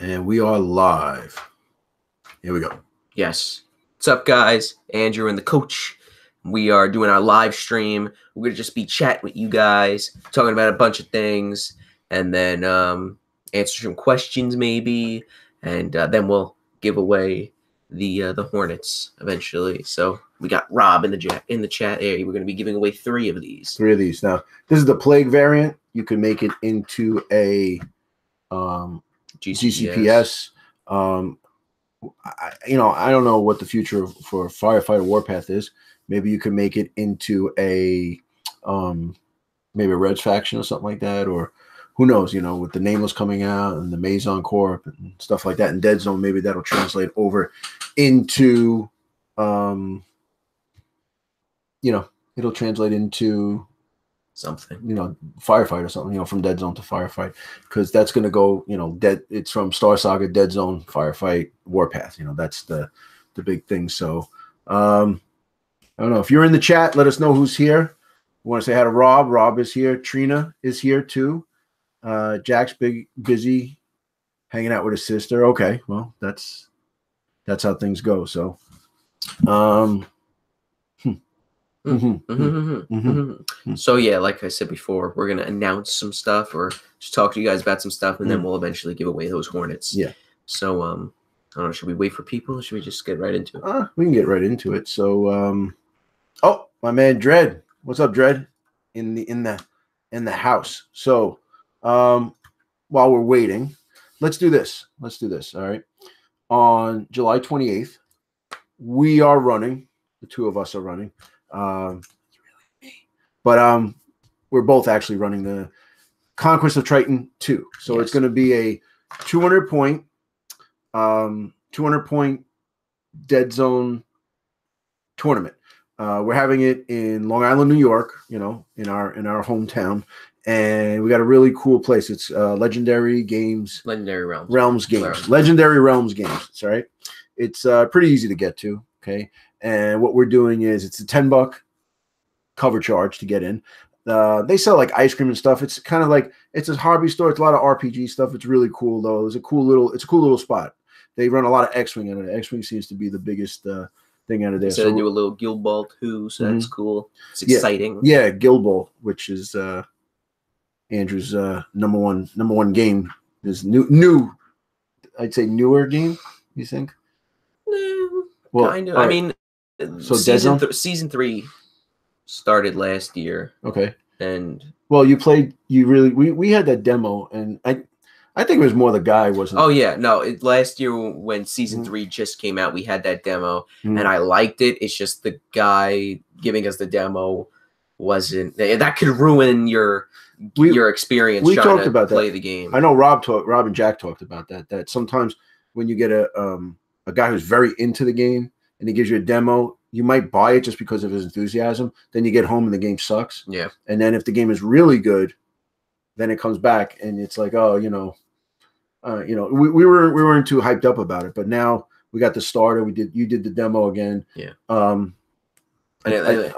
And we are live. Here we go. Yes. What's up, guys? Andrew and the coach. We are doing our live stream. We're going to just be chatting with you guys, talking about a bunch of things, and then answer some questions maybe, and then we'll give away the Hornets eventually. So we got Rob in the chat area. We're going to be giving away 3 of these. 3 of these. Now, this is the plague variant. You can make it into a GCPS. I don't know what the future for Firefighter Warpath is. Maybe you could make it into a maybe a Reds faction or something like that, or who knows, with the Nameless coming out and the Maison Corp and stuff like that, and Dead Zone, maybe that'll translate over into it'll translate into something, Firefight or something, from Dead Zone to Firefight, because that's going to go, it's from Star Saga, Dead Zone, Firefight, Warpath. That's the big thing. So I don't know if you're in the chat. Let us know who's here. We want to say hi to Rob. Rob is here. Trina is here too. Jack's busy hanging out with his sister. Okay, well that's how things go. So So yeah, like I said before, we're gonna announce some stuff or just talk to you guys about some stuff, and then we'll eventually give away those Hornets. Yeah. So I don't know. Should we wait for people, or should we just get right into it? We can get right into it. So oh, my man Dread, what's up, Dread? In the house. So while we're waiting, let's do this. All right. On July 28th, we are running. The 2 of us are running. But we're both actually running the Conquest of Triton 2. So It's going to be a 200 point Dead Zone tournament. We're having it in Long Island, New York, in our hometown, and we got a really cool place. It's Legendary Realms Games. Legendary Realms Games. That's right. It's pretty easy to get to. Okay. And what we're doing is it's a $10 cover charge to get in. They sell like ice cream and stuff. It's kind of like it's a hobby store. It's a lot of RPG stuff. It's really cool though. It's a cool little spot. They run a lot of X-Wing in it. X-Wing seems to be the biggest thing out of there. So they do a little Guild Ball too, so that's cool. It's exciting. Yeah, Guild Ball, which is Andrew's number one game. Is new. I'd say newer game. You think? Well, kind of. I mean, so season 3 started last year. Okay. And we had that demo, and I think it was more the guy wasn't. Oh yeah, no. Last year when season 3 just came out, we had that demo, and I liked it. It's just the guy giving us the demo wasn't. That could ruin your experience. We talked about play that. The game. I know Rob and Jack talked about that. That sometimes when you get a guy who's very into the game and he gives you a demo, you might buy it just because of his enthusiasm. Then you get home and the game sucks. Yeah. And then if the game is really good, then it comes back and it's like, oh, we weren't too hyped up about it, but now we got the starter. You did the demo again. Yeah. I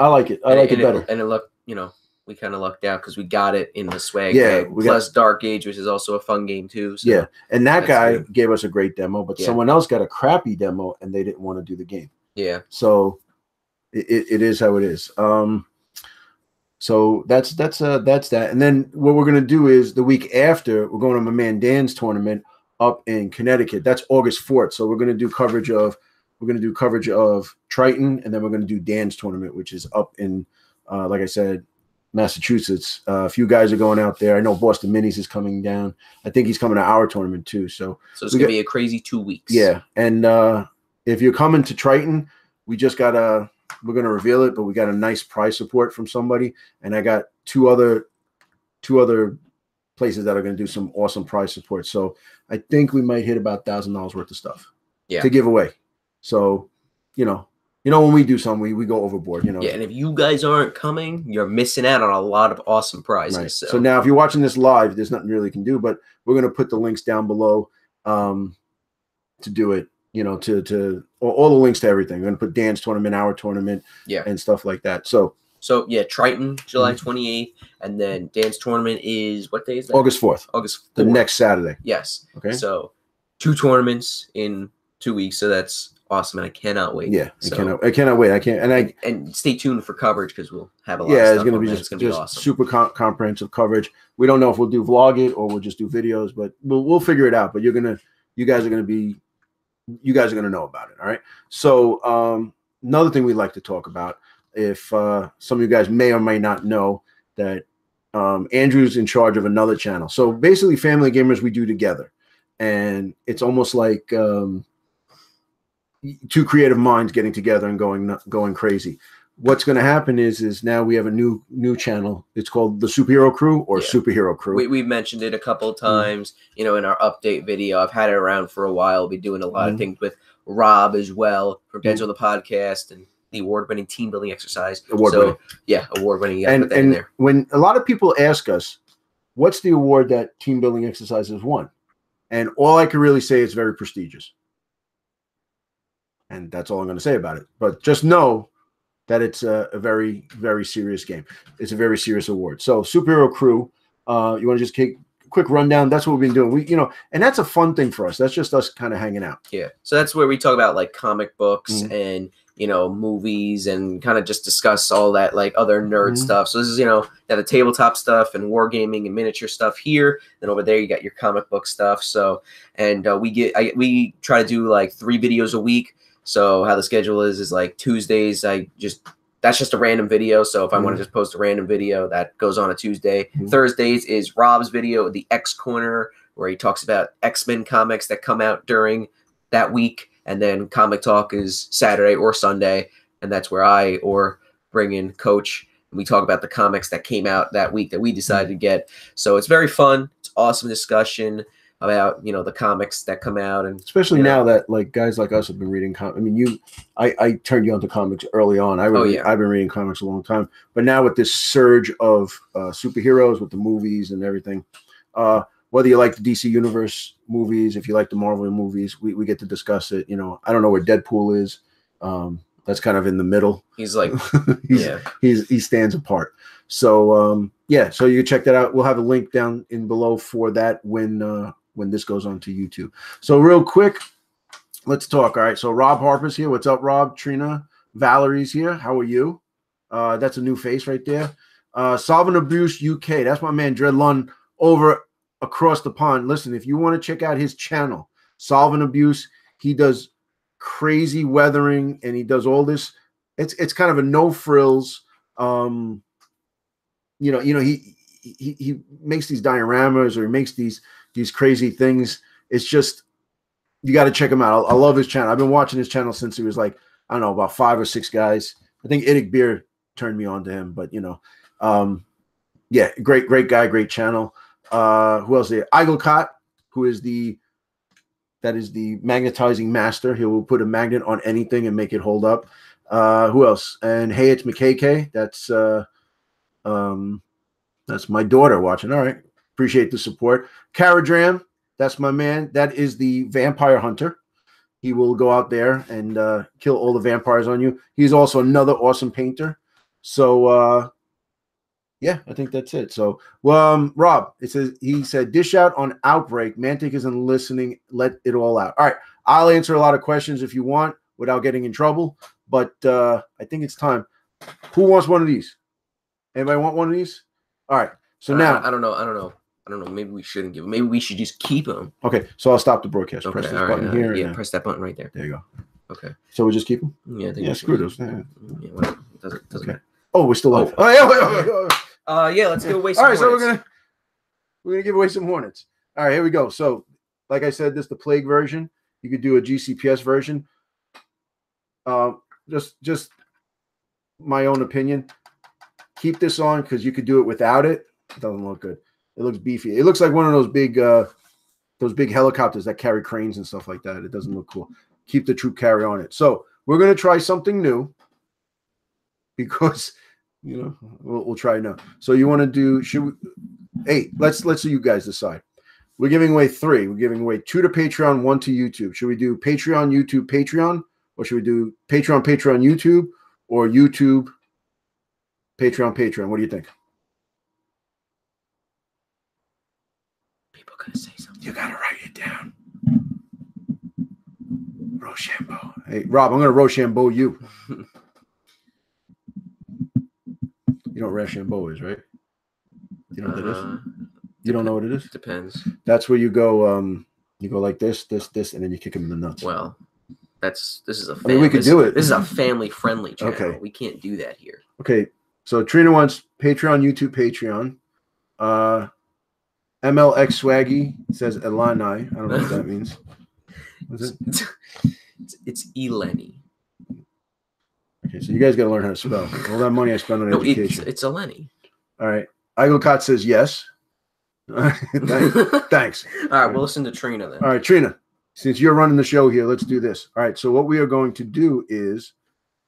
like it. I like it better. And it looked, we kind of lucked out because we got it in the swag. Yeah. Plus Dark Age, which is also a fun game too. So yeah. And that guy gave us a great demo, but someone else got a crappy demo and they didn't want to do the game. Yeah. So it is how it is. So that's that. And then what we're gonna do is the week after we're going to my man Dan's tournament up in Connecticut. That's August 4th. So we're gonna do coverage of Triton, and then we're gonna do Dan's tournament, which is up in like I said, Massachusetts. A few guys are going out there. I know Boston Minis is coming down. I think he's coming to our tournament too. So it's gonna be a crazy 2 weeks. Yeah, and if you're coming to Triton, we're gonna reveal it, but we got a nice prize support from somebody, and I got two other places that are gonna do some awesome prize support. So I think we might hit about $1,000 worth of stuff to give away. So when we do something, we go overboard. Yeah, and if you guys aren't coming, you're missing out on a lot of awesome prizes. Right. So now, if you're watching this live, there's nothing really you can do, but we're gonna put the links down below to do it. To all the links to everything. We're gonna put Dan's tournament, our tournament, and stuff like that. So yeah, Triton, July 28th, and then Dan's tournament is what day is that? August 4th. August 4th. The next Saturday. Yes. Okay. So 2 tournaments in 2 weeks, so that's awesome, and I cannot wait. Yeah, so, I cannot wait. I can't, and stay tuned for coverage because we'll have a lot. Yeah, of it's stuff going to on be that. just, It's going to be awesome. super comprehensive coverage. We don't know if we'll do vlog it or we'll just do videos, but we'll figure it out. But you guys are going to know about it. All right. So another thing we'd like to talk about, if some of you guys may or may not know, that Andrew's in charge of another channel. So basically, Family Gamers we do together, and it's almost like two creative minds getting together and going crazy. What's going to happen is now we have a new channel. It's called the Superhero Crew or Superhero Crew. We've mentioned it a couple of times, in our update video. I've had it around for a while. We'll be doing a lot of things with Rob as well from Dead Zone the podcast and the award-winning team building exercise. Award-winning. And when a lot of people ask us, what's the award that team building exercises won? And all I can really say is very prestigious. And that's all I'm going to say about it. But just know that it's a very, very serious game. It's a very serious award. So Superhero Crew, you want to just take a quick rundown? That's what we've been doing. And that's a fun thing for us. That's just us kind of hanging out. Yeah. So that's where we talk about like comic books and, movies and kind of just discuss all that like other nerd stuff. So this is, the tabletop stuff and wargaming and miniature stuff here. Then over there, you got your comic book stuff. So, and we try to do like 3 videos a week. So how the schedule is like Tuesdays, that's just a random video. So if I want to just post a random video, that goes on a Tuesday. Thursdays is Rob's video, the X Corner, where he talks about X-Men comics that come out during that week. And then Comic Talk is Saturday or Sunday. And that's where I or bring in Coach. And we talk about the comics that came out that week that we decided to get. So it's very fun. It's awesome discussion about the comics that come out, and especially now that like guys like us have been reading I turned you onto comics early on. I've been reading comics a long time, but now with this surge of superheroes with the movies and everything, whether you like the DC Universe movies, if you like the Marvel movies, we get to discuss it. I don't know where Deadpool is. That's kind of in the middle. He's like, he stands apart. So so you can check that out. We'll have a link down in below for that when this goes on to YouTube. So real quick, let's talk. All right. So Rob Harper's here. What's up, Rob? Trina, Valerie's here. How are you? That's a new face right there. Solving Abuse UK. That's my man Dreadlun over across the pond. Listen, if you want to check out his channel, Solving Abuse, he does crazy weathering and he does all this. It's kind of a no frills. He makes these dioramas or he makes these crazy things. It's just, you got to check him out. I love his channel. I've been watching his channel since he was like, I don't know, about 5 or 6 guys. I think Idic Beer turned me on to him, but great guy, great channel. Who else there? Igelcott, who is the magnetizing master. He will put a magnet on anything and make it hold up. Who else? And hey, it's McKK. That's my daughter watching. All right. Appreciate the support. Caradram, that's my man. That is the vampire hunter. He will go out there and kill all the vampires on you. He's also another awesome painter. So, I think that's it. So, Rob, he said, dish out on Outbreak. Mantic isn't listening. Let it all out. All right. I'll answer a lot of questions if you want without getting in trouble. But I think it's time. Who wants one of these? Anybody want one of these? All right. So now I don't know. Maybe we shouldn't give them. Maybe we should just keep them. Okay. So I'll stop the broadcast. Okay, press this button here. Yeah, press that button right there. There you go. Okay. So we just keep them? Yeah, I think screw those. Whatever. Doesn't matter. Oh, we're still live. Let's give away some All right, Hornets. So we're gonna give away some Hornets. All right, here we go. So, like I said, this is the Plague version. You could do a GCPS version. Just my own opinion. Keep this on because you could do it without it. It doesn't look good. It looks beefy. It looks like one of those big helicopters that carry cranes and stuff like that. It doesn't look cool. Keep the troop carrier on it. So we're gonna try something new because we'll try now. So you want to do? Let's see you guys decide. We're giving away 3. We're giving away 2 to Patreon, 1 to YouTube. Should we do Patreon, YouTube, Patreon, or should we do Patreon, YouTube, or YouTube, Patreon? What do you think? People gonna say something. You gotta write it down. Hey, Rob, I'm going to Rochambeau you. You know what Rochambeau is, right? You know what that is? You don't know what it is? Depends. That's where you go like this, and then you kick him in the nuts. Well, this is a I mean, we could do it. This is a family-friendly channel. Okay. We can't do that here. Okay. So Trina wants Patreon, YouTube, Patreon. MLX Swaggy says Elani. I don't know what that means. What's it? It's Eleni. Okay, so you guys got to learn how to spell. All that money I spent on education. It's Eleni. All right. Igocot says yes. Thanks. All right, we'll listen to Trina then. All right, Trina, since you're running the show here, let's do this. All right, so what we are going to do is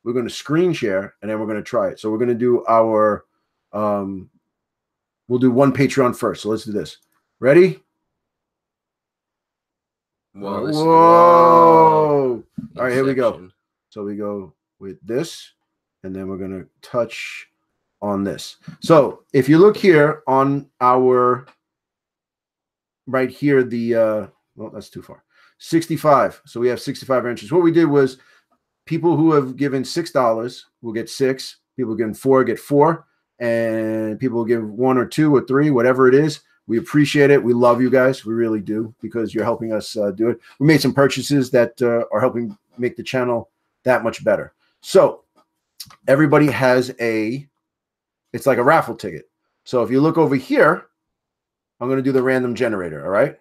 we're going to screen share, and then we're going to try it. So we're going to do our we'll do one Patreon first. So let's do this. Ready? Whoa. All right, here we go. So we go with this, and then we're going to touch on this. So if you look here on our right here, the well, that's too far. 65. So we have 65 entries. What we did was people who have given $6 will get 6. People given 4 get 4, and people give 1 or 2 or 3, whatever it is. We appreciate it. We love you guys. We really do, because you're helping us do it. We made some purchases that are helping make the channel that much better. So everybody has it's like a raffle ticket. So if you look over here, I'm going to do the random generator. All right.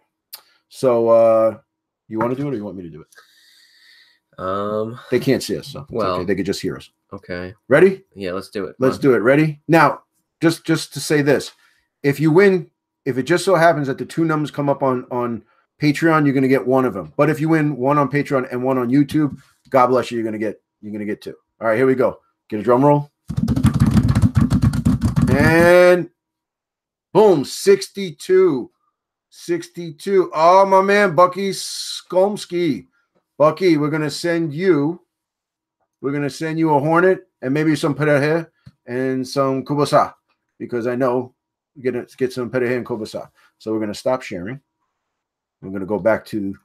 So you want to do it, or you want me to do it? They can't see us, so well, okay. They could just hear us. Okay. Ready? Yeah, let's do it. Let's do it. Ready? Now, just to say this, if you win, if it just so happens that the 2 numbers come up on Patreon, you're going to get one of them. But if you win 1 on Patreon and 1 on YouTube, God bless you, you're going to get 2. All right, here we go. Get a drum roll. And boom, 62. 62. Oh, my man, Bucky Skomsky. Bucky, we're going to send you a Hornet and maybe some Perehe and some Kubasa, because I know we're going to get some Perehe and Kubasa. So we're going to stop sharing. We're going to go back to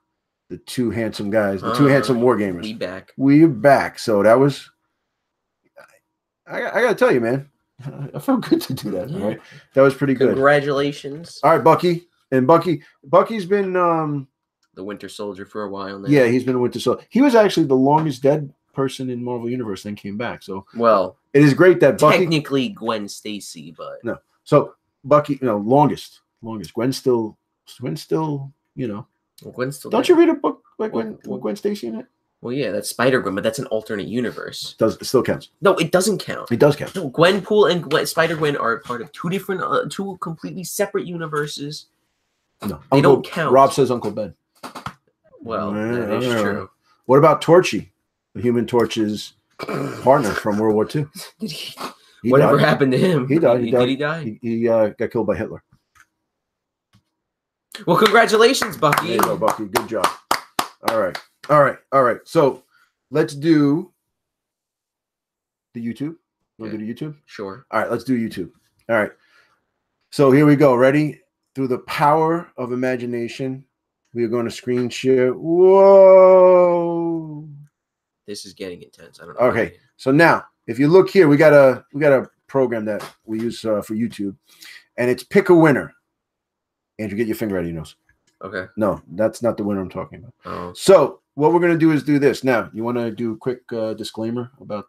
the 2 handsome guys, the 2 handsome wargamers. We're back. So that was, I got to tell you, man, I felt good to do that. Yeah. All right. That was pretty good. Congratulations. All right, Bucky. And Bucky's been the Winter Soldier for a while now. Yeah, he's been a Winter Soldier. He was actually the longest dead person in Marvel Universe, then came back. So well, it is great that Bucky, technically Gwen Stacy, but no. So Bucky, longest. Gwen's still, Well, Gwen's still. Don't you read a book like Gwen Stacy in it? Well, yeah, that's Spider-Gwen, but that's an alternate universe. It still counts? No, it doesn't count. It does count. No, Gwenpool and Spider-Gwen are part of 2 different, 2 completely separate universes. No, they don't count. Rob says Uncle Ben. Well, that is true. What about Torchy, the Human Torch's partner from World War II? Whatever happened to him? He died. Did he die? He got killed by Hitler. Well, congratulations, Bucky. There you go, Bucky. Good job. All right. So let's do the YouTube. Want to do the YouTube? Sure. All right, let's do YouTube. All right. So here we go. Ready? Through the power of imagination, we are going to screen share. Whoa! This is getting intense. I don't know. Okay. So now, if you look here, we got a program that we use for YouTube, and it's pick a winner. Andrew, get your finger out of your nose. Okay. No, that's not the winner I'm talking about. Oh. So what we're going to do is do this. Now, you want to do a quick disclaimer about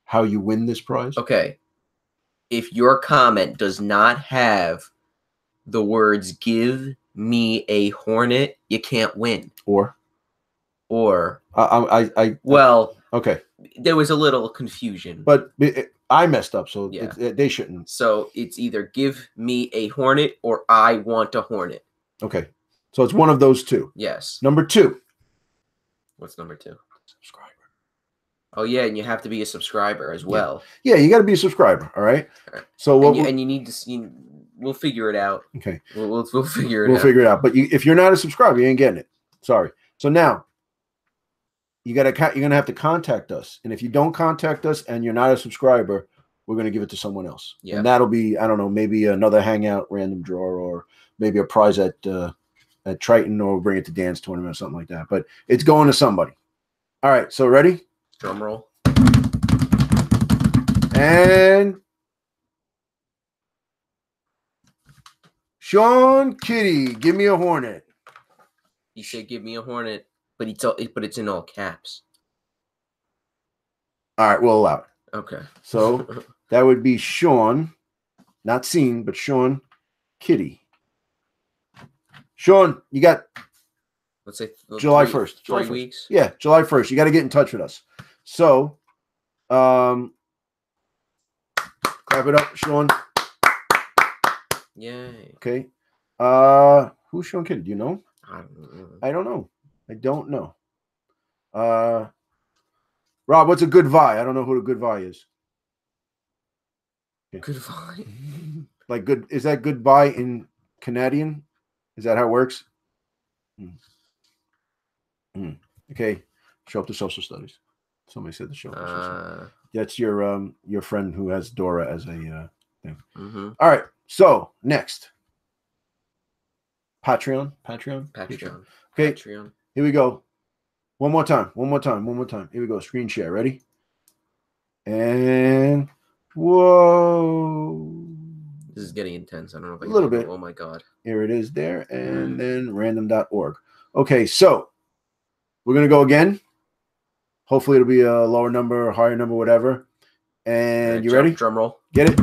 how you win this prize? Okay. If your comment does not have the words "give me a Hornet," you can't win. Or well, okay. There was a little confusion, but I messed up, so yeah. They shouldn't. So it's either "give me a Hornet" or "I want a Hornet." Okay, so it's one of those 2. Yes. Number 2. What's number 2? Subscriber. Oh yeah, and you have to be a subscriber as well. Yeah, you got to be a subscriber. All right. So what? And you need to. We'll figure it out. Okay. We'll figure it out. We'll figure it out. But if you're not a subscriber, you ain't getting it. Sorry. So now you're gonna have to contact us, and if you don't contact us and you're not a subscriber, we're gonna give it to someone else. Yeah. And that'll be, I don't know, maybe another hangout random draw, or maybe a prize at Triton, or we'll bring it to Dan's tournament or something like that. But it's going to somebody. All right, so ready? Drum roll. And Sean Kitty, give me a Hornet. He said, "Give me a Hornet," but it's in all caps. All right, we'll allow it. Okay. So that would be Sean, not seen, but Sean Kitty. Sean, you got let's say July 1st. July 3 weeks. Yeah, July 1st. You got to get in touch with us. So, clap it up, Sean. Yay. Okay. Who's Sean Kitty? Do you know? I don't know. I don't know. Rob, what's a good vi? I don't know who a good vi is. Okay. Good vi. Like good, is that goodbye in Canadian? Is that how it works? Okay. Show up to social studies. Somebody said to show up to social studies. That's your friend who has Dora as a thing. All right. So next. Patreon. Okay. Patreon. Here we go. One more time. Here we go. Screen share. Ready? And whoa. This is getting intense. I don't know if I can a little bit. Oh my God. Here it is there. And then random.org. Okay, so we're going to go again. Hopefully it'll be a lower number, higher number, whatever. And right, you ready? Drum roll. Get it?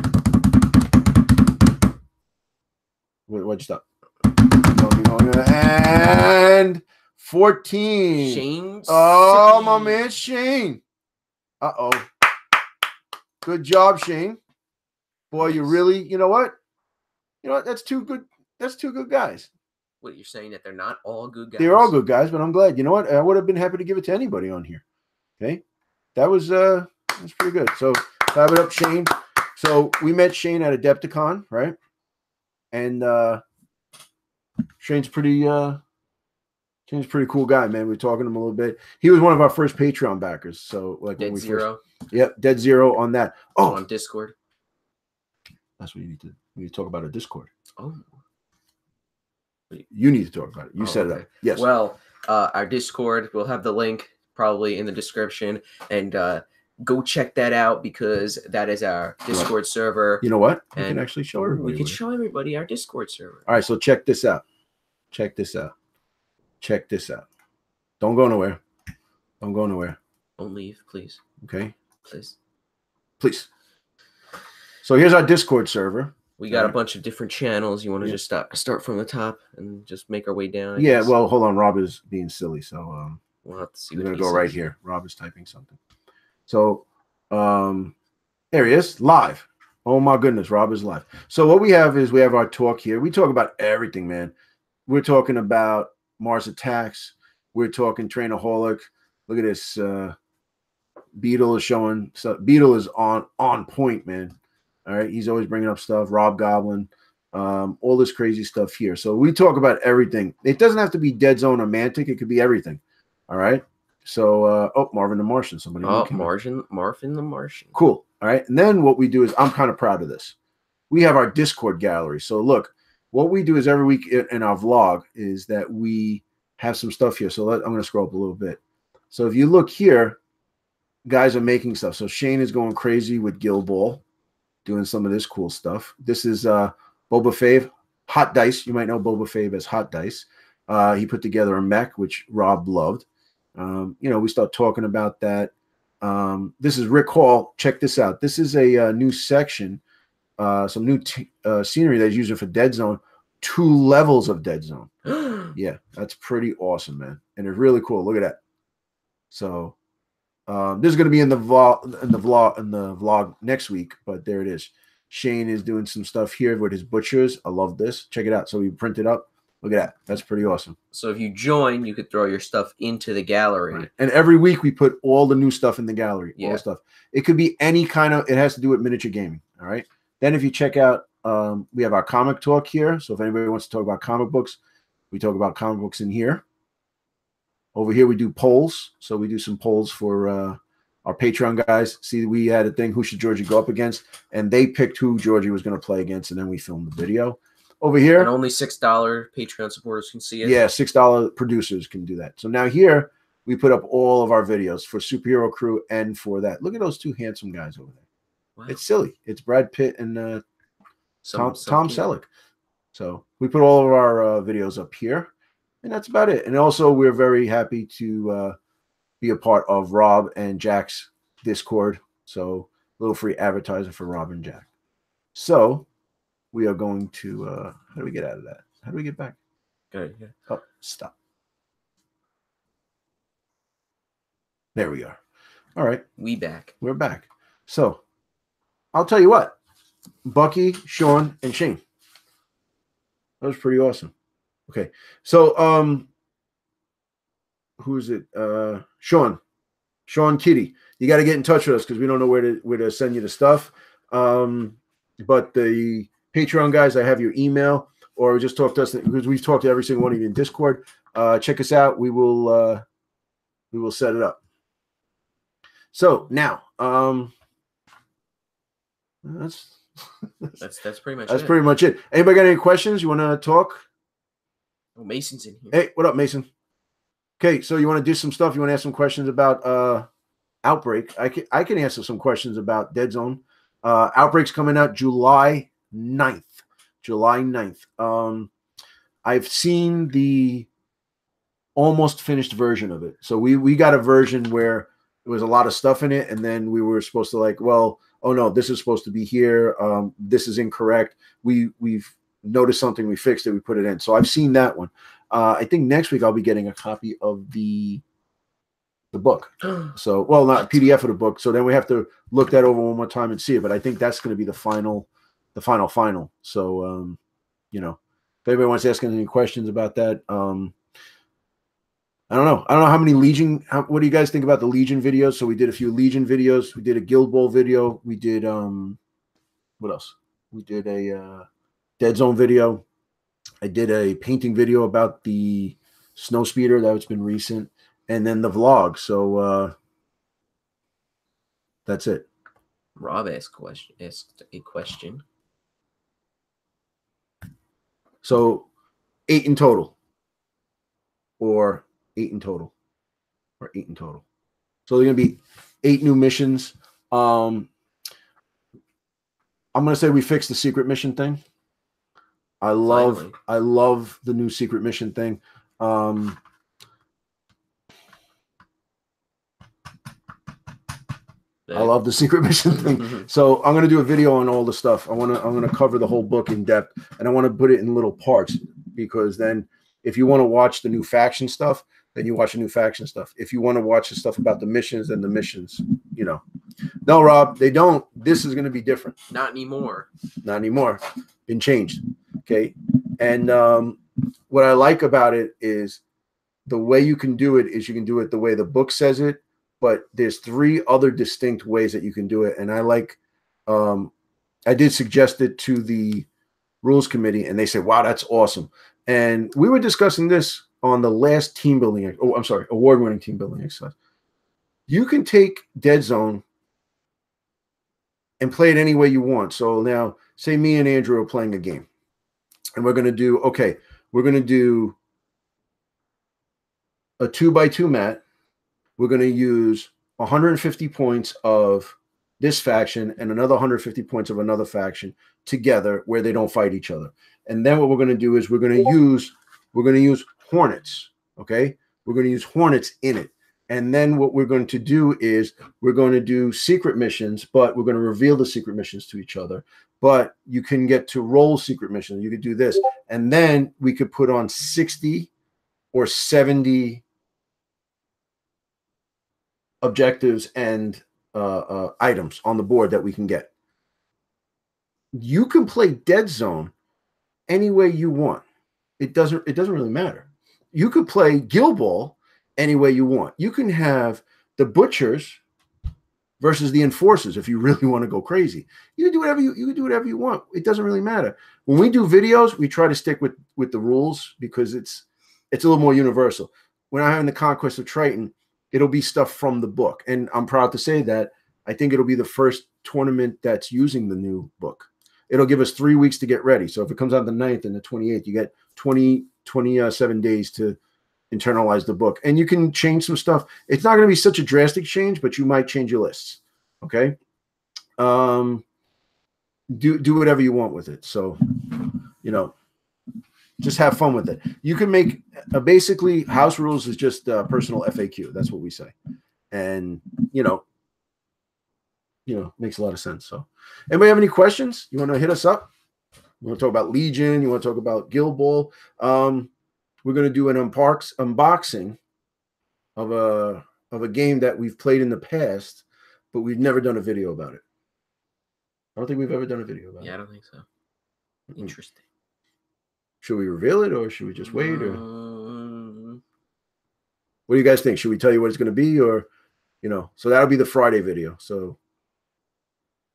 What'd you stop? And 14. Shane. Oh, my man, Shane. Uh-oh. Good job, Shane. Boy, you really, you know what? That's two good guys. What, you're saying that they're not all good guys? They're all good guys, but I'm glad. You know what? I would have been happy to give it to anybody on here. Okay? That was pretty good. So, clap it up, Shane. So, we met Shane at Adepticon, right? And Shane's pretty cool guy, man. We were talking to him a little bit. He was one of our first Patreon backers. So, like Dead when we Zero. Yep, Dead Zero on that. Oh, on Discord. That's what you need to talk about at Discord. Oh. You need to talk about it. You set it up. Yes. Well, our Discord, we'll have the link probably in the description. And go check that out because that is our Discord server. You know what? We can actually show everybody. We can show everybody our Discord server. All right, so check this out. Check this out. Don't go nowhere. Don't leave, please. Okay? Please. So here's our Discord server. We got a bunch of different channels. You want to just start from the top and just make our way down? I guess? Well, hold on. Rob is being silly, so we'll have to see. We're gonna go right here. Rob is typing something. So there he is, live. Oh my goodness, Rob is live. So what we have is we have our talk here. We talk about everything, man. We're talking about Mars Attacks. We're talking Trainaholic. Look at this. Beetle is showing. So Beetle is on point, man. All right, he's always bringing up stuff. Rob Goblin, all this crazy stuff here. So we talk about everything. It doesn't have to be Dead Zone or Mantic. It could be everything. All right. So, Marvin the Martian. Somebody. Marvin the Martian. Cool. All right. And then what we do is, I'm kind of proud of this. We have our Discord gallery. So look, what we do is every week in our vlog is that we have some stuff here. So I'm going to scroll up a little bit. So if you look here, guys are making stuff. So Shane is going crazy with Gil Ball, doing some of this cool stuff. This is Boba Fave, Hot Dice. You might know Boba Fave as Hot Dice. He put together a mech, which Rob loved. We start talking about that. This is Rick Hall. Check this out. This is a new section, some new scenery that he's using for Dead Zone. 2 levels of Dead Zone. Yeah, that's pretty awesome, man. And it's really cool. Look at that. So this is going to be in the vlog next week, but there it is. Shane is doing some stuff here with his butchers. I love this. Check it out. So we print it up. Look at that. That's pretty awesome. So if you join, you could throw your stuff into the gallery. Right. And every week we put all the new stuff in the gallery. Yeah. All the stuff. It could be any kind of, it has to do with miniature gaming. All right. Then if you check out, we have our comic talk here. So if anybody wants to talk about comic books, we talk about comic books in here. Over here we do polls. So we do some polls for our Patreon guys. See, we had a thing, who should Georgie go up against? And they picked who Georgie was going to play against, and then we filmed the video. Over here. And only $6 Patreon supporters can see it. Yeah, $6 producers can do that. So now here we put up all of our videos for Superhero Crew and for that. Look at those two handsome guys over there. Wow. It's silly. It's Brad Pitt and Tom Selleck. So we put all of our videos up here, and that's about it. And also, we're very happy to be a part of Rob and Jack's Discord. So a little free advertising for Rob and Jack. So we are going to, how do we get out of that? How do we get back? Good. Yeah. Oh, stop. There we are. All right. We're back. So I'll tell you what, Bucky, Sean, and Shane. That was pretty awesome. Okay. So, who is it? Sean Kitty. You got to get in touch with us because we don't know where to send you the stuff. But the Patreon guys, I have your email, or just talk to us because we've talked to every single one of you in Discord. Check us out. We will set it up. So now, that's pretty much pretty much it. Anybody got any questions? You want to talk? Oh, Mason's in here. Hey, what up, Mason? Okay, so you want to do some stuff? You want to ask some questions about Outbreak? I can answer some questions about Dead Zone. Outbreak's coming out July 9th. I've seen the almost finished version of it. So we got a version where there was a lot of stuff in it, and then we were supposed to like, well, oh no, this is supposed to be here. This is incorrect. We've noticed something, we fixed it, we put it in. So I've seen that one. I think next week I'll be getting a copy of the book. So, well, not a PDF of the book. So then we have to look that over one more time and see it. But I think that's going to be the final. So, if anybody wants to ask any questions about that, I don't know how many Legion. What do you guys think about the Legion videos? So we did a few Legion videos. We did a Guild Ball video. We did what else? We did a Dead Zone video. I did a painting video about the snow speeder that's been recent, and then the vlog. So that's it. Rob asked a question. So 8 in total. Or 8 in total. So they're going to be 8 new missions. I'm going to say we fixed the secret mission thing. I love the new secret mission thing. I love the secret mission thing. So I'm going to do a video on all the stuff. I'm going to cover the whole book in depth, and I want to put it in little parts, because then if you want to watch the new faction stuff, then you watch the new faction stuff. If you want to watch the stuff about the missions, then the missions, No, Rob, they don't. This is going to be different. Not anymore. Been changed. Okay. And what I like about it is the way you can do it is you can do it the way the book says it, but there's 3 other distinct ways that you can do it. And I like, I did suggest it to the rules committee, and they said, wow, that's awesome. And we were discussing this on the last award-winning team building exercise. You can take Dead Zone and play it any way you want. So now, say me and Andrew are playing a game, and we're going to do a 2x2 mat. We're going to use 150 points of this faction and another 150 points of another faction together where they don't fight each other. And then what we're going to do is we're going to use Hornets. Okay. We're going to use Hornets in it. And then what we're going to do is we're going to do secret missions, but we're going to reveal the secret missions to each other. But you can get to roll secret missions. You could do this. And then we could put on 60 or 70 objectives and items on the board that we can get. You can play Dead Zone any way you want. It doesn't really matter. You could play Guild Ball any way you want. You can have the Butchers versus the Enforcers if you really want to go crazy. You can do whatever you want. It doesn't really matter. When we do videos, we try to stick with the rules because it's a little more universal. When I'm having the Conquest of Triton, it'll be stuff from the book. And I'm proud to say that I think it'll be the first tournament that's using the new book. It'll give us 3 weeks to get ready. So if it comes out the 9th and the 28th, you get 27 days to internalize the book. And you can change some stuff. It's not going to be such a drastic change, but you might change your lists. Okay. Do whatever you want with it. So, you know, just have fun with it. You can make basically house rules is just personal FAQ. That's what we say. And, you know, makes a lot of sense. So anybody have any questions? You want to hit us up? You want to talk about Legion? You want to talk about Guild Ball? We're going to do an unboxing of a game that we've played in the past, but we've never done a video about it. I don't think we've ever done a video about it. Yeah, I don't think so. Interesting. Should we reveal it or should we just wait? Or what do you guys think? Should we tell you what it's going to be, or so that'll be the Friday video. So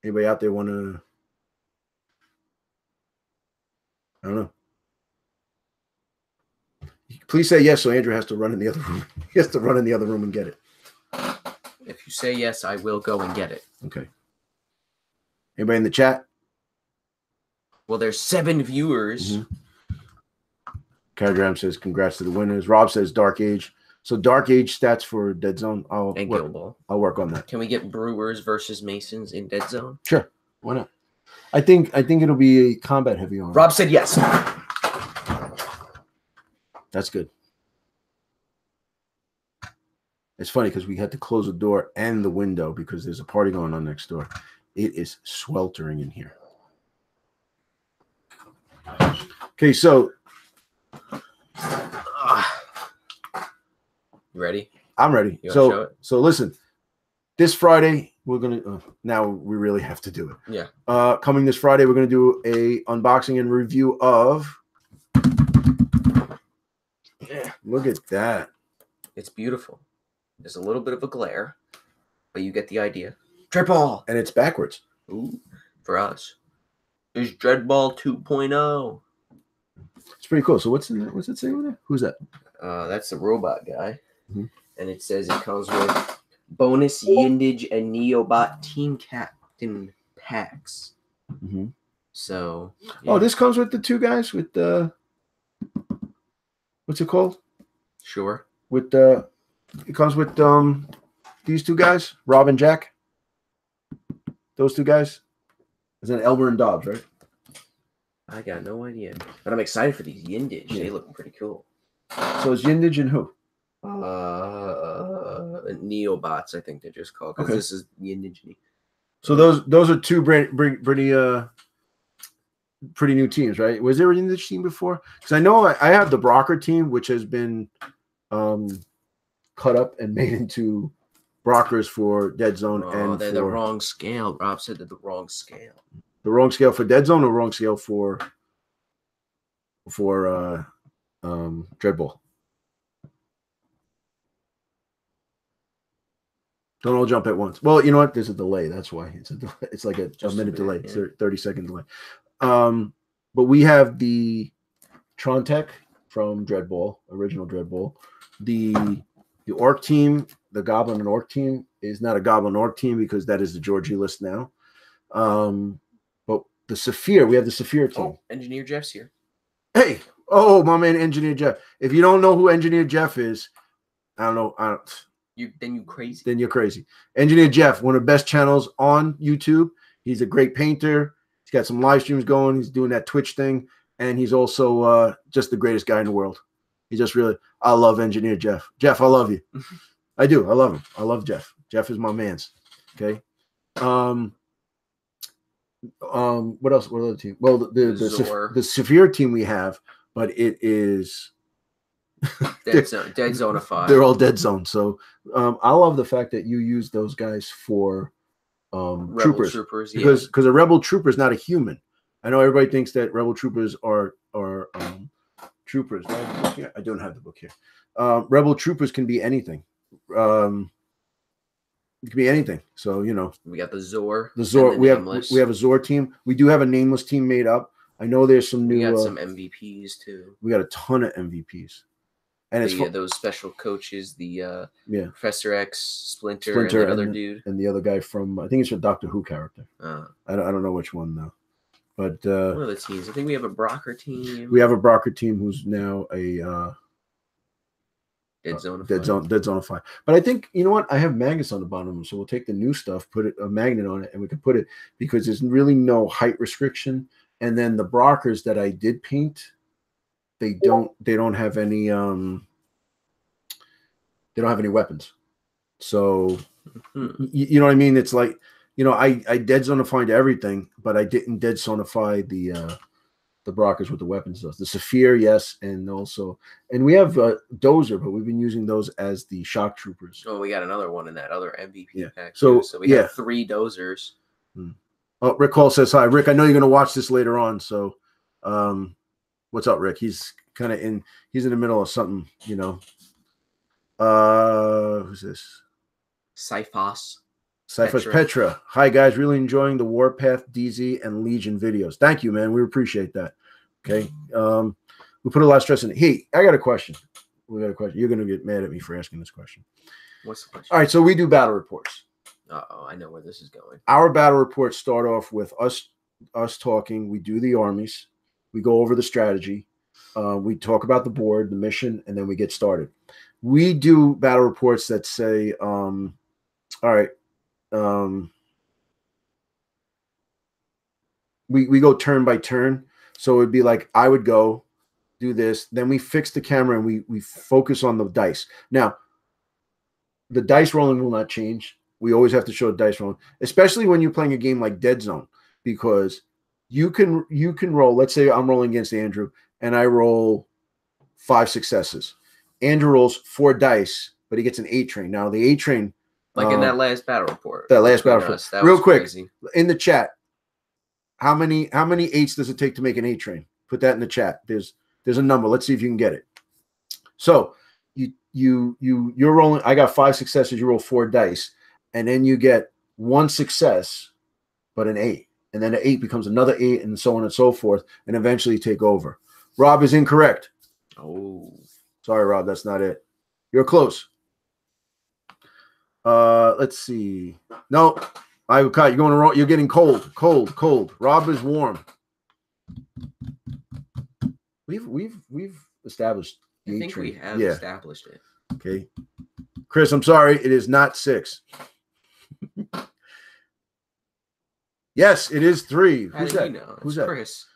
anybody out there want to? I don't know. Please say yes, so Andrew has to run in the other room. He has to run in the other room and get it. If you say yes, I will go and get it. Okay. Anybody in the chat? Well, there's 7 viewers. Caragram says congrats to the winners. Rob says Dark Age. So Dark Age stats for Dead Zone. And Guild Ball. I'll work on that. Can we get Brewers versus Masons in Dead Zone? Sure. Why not? I think it'll be a combat heavy on. Rob said yes. That's good. It's funny because we had to close the door and the window because there's a party going on next door. It is sweltering in here. Okay, so you ready? I'm ready. So listen, this Friday we're gonna now we really have to do it. Yeah. Coming this Friday, we're gonna do a unboxing and review of. Yeah, look at that. It's beautiful. There's a little bit of a glare, but you get the idea. Dreadball! And it's backwards. Ooh, for us. There's Dreadball 2.0. It's pretty cool. So what's it say over there? Who's that? That's the robot guy. And it says it comes with bonus Yindage and Neobot Team Captain packs. So yeah. Oh, this comes with the 2 guys with the what's it called? Sure. With it comes with these 2 guys, Rob and Jack. Those 2 guys. Is that Elmer and Dobbs, right? I got no idea, but I'm excited for these Yindage. Yeah. They look pretty cool. So it's Yindage and who? Neobots, I think they're just called. Because this is Yindage. So those are 2 pretty new teams, right? Was there a Yindage team before? Because I know I have the Brocker team, which has been cut up and made into Brockers for Dead Zone. And they're the wrong scale. Rob said they're the wrong scale. The wrong scale for Dead Zone or wrong scale for Dreadball? Don't all jump at once. Well, you know what? There's a delay. That's why it's like a minute delay. It's a 30-second delay. But we have the Trontech from Dreadball, original Dreadball. The Orc team, the Goblin and Orc team is not a Goblin Orc team because that is the Georgie list now. But the Saphir, we have the Saphir team. Oh, Engineer Jeff's here. Hey, my man, Engineer Jeff. If you don't know who Engineer Jeff is, I don't know. Then you crazy. Then you're crazy. Engineer Jeff, one of the best channels on YouTube. He's a great painter. He's got some live streams going. He's doing that Twitch thing. And he's also just the greatest guy in the world. He just really, I love Engineer Jeff. Jeff, I love you. I do. I love him. I love Jeff. Jeff is my man's. Okay. What else? What other team? Well, the Saphir team we have, but it is Dead Zone-ified. They're all Dead Zone. So I love the fact that you use those guys for troopers because a Rebel Trooper is not a human. I know everybody thinks that Rebel Troopers are troopers. I don't have the book here. Rebel Troopers can be anything. It could be anything. So we got the Zor. The Zor. We have a Zor team. We do have a nameless team made up. I know there's some new. We got some MVPs too. We got a ton of MVPs. And it's those special coaches, the Professor X, Splinter and that other dude, and the other guy from I think it's a Doctor Who character. I don't know which one though. But one of the teams. I think we have a Brocker team. We have a Brocker team who's now a Dead zone. Dead zone 5. But I think, you know what? I have magnets on the bottom of them, so we'll take the new stuff, put a magnet on it, and we can put it, because there's really no height restriction. And then the Brockers that I did paint, they don't have any weapons. So you know what I mean? It's like, you know, I dead zonified everything, but I didn't dead zonify the Brockers with the weapons stuff. The Saphir, yes, and we have Dozer, but we've been using those as the shock troopers. Oh, we got another one in that other MVP pack. So we have 3 Dozers. Oh, Rick Hall says hi. Rick, I know you're going to watch this later on. So, what's up, Rick? He's kind of he's in the middle of something, you know. Who's this? Cyphos Petra. Hi, guys. Really enjoying the Warpath, DZ, and Legion videos. Thank you, man. We appreciate that. Okay. We put a lot of stress in it. Hey, I got a question. We got a question. You're going to get mad at me for asking this question. What's the question? All right. So we do battle reports. Uh-oh, I know where this is going. Our battle reports start off with us talking. We do the armies. We go over the strategy. We talk about the board, the mission, and then we get started. We do battle reports that say, all right, we go turn by turn. So it would be like, I would go do this. Then we fix the camera and we focus on the dice. Now, the dice rolling will not change. We always have to show dice rolling, especially when you're playing a game like Dead Zone, because you can roll. Let's say I'm rolling against Andrew and I roll 5 successes. Andrew rolls 4 dice, but he gets an 8 train. Now the 8 train, like in that last battle report. That last battle report. Real quick, crazy. In the chat, how many 8s does it take to make an 8 train? Put that in the chat. There's a number. Let's see if you can get it. So you're rolling. I got 5 successes. You roll 4 dice. And then you get 1 success, but an 8. And then an 8 becomes another 8, and so on and so forth. And eventually you take over. Rob is incorrect. Oh. Sorry, Rob. That's not it. You're close. Let's see. No, you're going wrong. You're getting cold. Rob is warm. We've established. I think we have established it. Okay. Chris, I'm sorry. It is not 6. Yes, it is 3. Who's that? Who's that? Chris.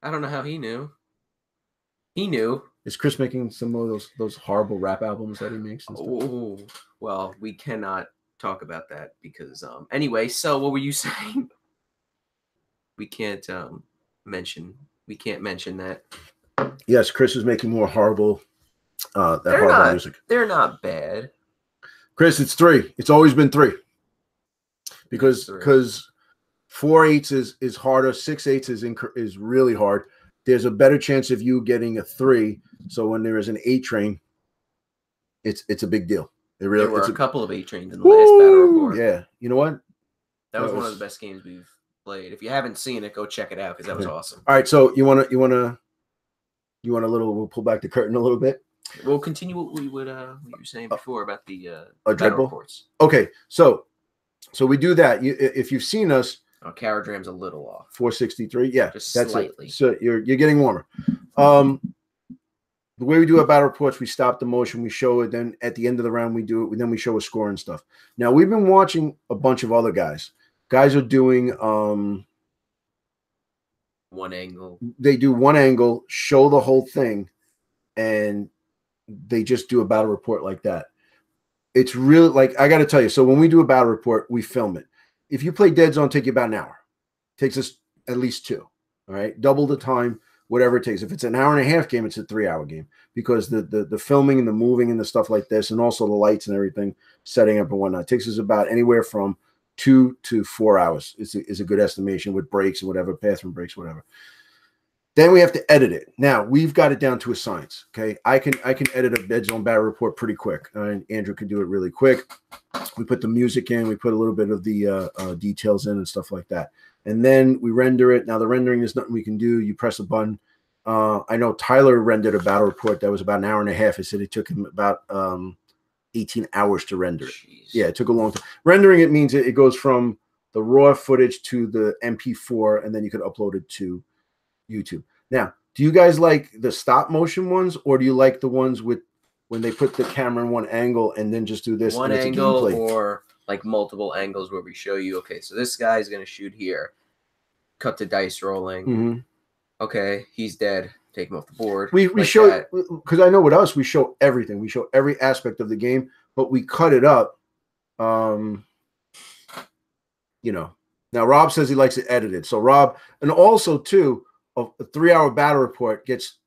I don't know how he knew. He knew. Is Chris making some of those horrible rap albums that he makes? Oh, well, we cannot talk about that because anyway, so what were you saying? We can't mention that. Yes, Chris is making more horrible horrible music. They're not bad. Chris, it's 3. It's always been 3. Because 4 8s is harder. 6 8s is really hard. There's a better chance of you getting a 3. So when there is an 8 train, it's a big deal. There were a couple of 8 trains in the last battle report. Yeah, you know what? That was one of the best games we've played. If you haven't seen it, go check it out because that was awesome. All right, so you want a little? We'll pull back the curtain a little bit. We'll continue what you were saying before about the battle reports. Okay, so we do that. If you've seen us, Caradram's a little off. 463, yeah, just slightly. So you're getting warmer. The way we do our battle reports, we stop the motion, we show it. Then at the end of the round, we do it. Then we show a score and stuff. Now we've been watching a bunch of other guys. Guys are doing one angle. They do one angle, show the whole thing, and they just do a battle report like that. It's really like, I got to tell you. So when we do a battle report, we film it. If you play Dead Zone, take you about an hour. Takes us at least 2. All right, double the time, whatever it takes. If it's an hour and a half game, it's a 3-hour game because the filming and the moving and the stuff like this, and also the lights and everything, setting up and whatnot, takes us about anywhere from 2 to 4 hours. Is a good estimation with breaks and whatever, bathroom breaks, whatever. Then we have to edit it. Now we've got it down to a science. Okay, I can edit a Dead Zone battle report pretty quick. Andrew can do it really quick. We put the music in, we put a little bit of the details in and stuff like that, and then we render it. Now the rendering is nothing we can do. You press a button. I know Tyler rendered a battle report that was about an hour and a half. He said it took him about 18 hours to render it. Jeez. Yeah, it took a long time. Rendering it means it goes from the raw footage to the MP4, and then you can upload it to YouTube. Now, do you guys like the stop motion ones, or do you like the ones with when they put the camera in one angle and then just do this. One angle or like multiple angles where we show you, okay, so this guy's going to shoot here. Cut to dice rolling. Mm-hmm. Okay, he's dead. Take him off the board. We like show, because I know with us, we show everything. We show every aspect of the game, but we cut it up. You know, now Rob says he likes it edited. So Rob, and also too, a 3-hour battle report gets,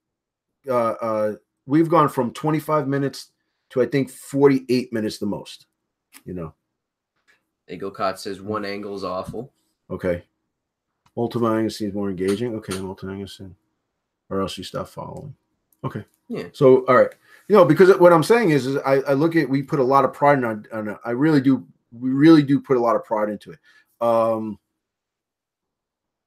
we've gone from 25 minutes to I think 48 minutes the most, you know. Eaglecot says one angle is awful. Okay. Multiple angles seems more engaging. Okay, multiple angles, or else you stop following. Okay. Yeah. So, all right. You know, because what I'm saying is I look at, we put a lot of pride on I really do. We really do put a lot of pride into it. A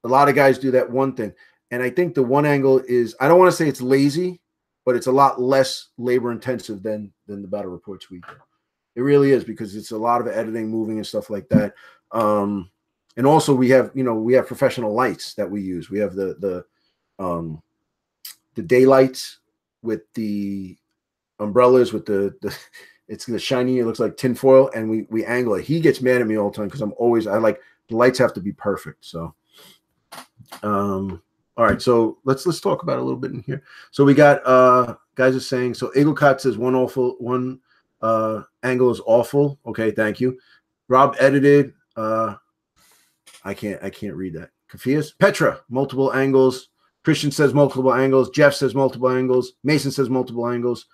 lot of guys do that one thing. And I think the one angle is, I don't want to say it's lazy, but it's a lot less labor intensive than the battle reports we do. It really is, because it's a lot of editing, moving and stuff like that. And also we have, you know, we have professional lights that we use. We have the daylights with the umbrellas with the it's the shiny, it looks like tinfoil, and we angle it. He gets mad at me all the time because I like the lights have to be perfect. So all right, so let's talk about it a little bit in here. So we got guys are saying, so Eaglecot says one angle is awful. Okay, thank you. Rob edited. I can't read that. Kafias Petra, multiple angles. Christian says multiple angles. Jeff says multiple angles. Mason says multiple angles.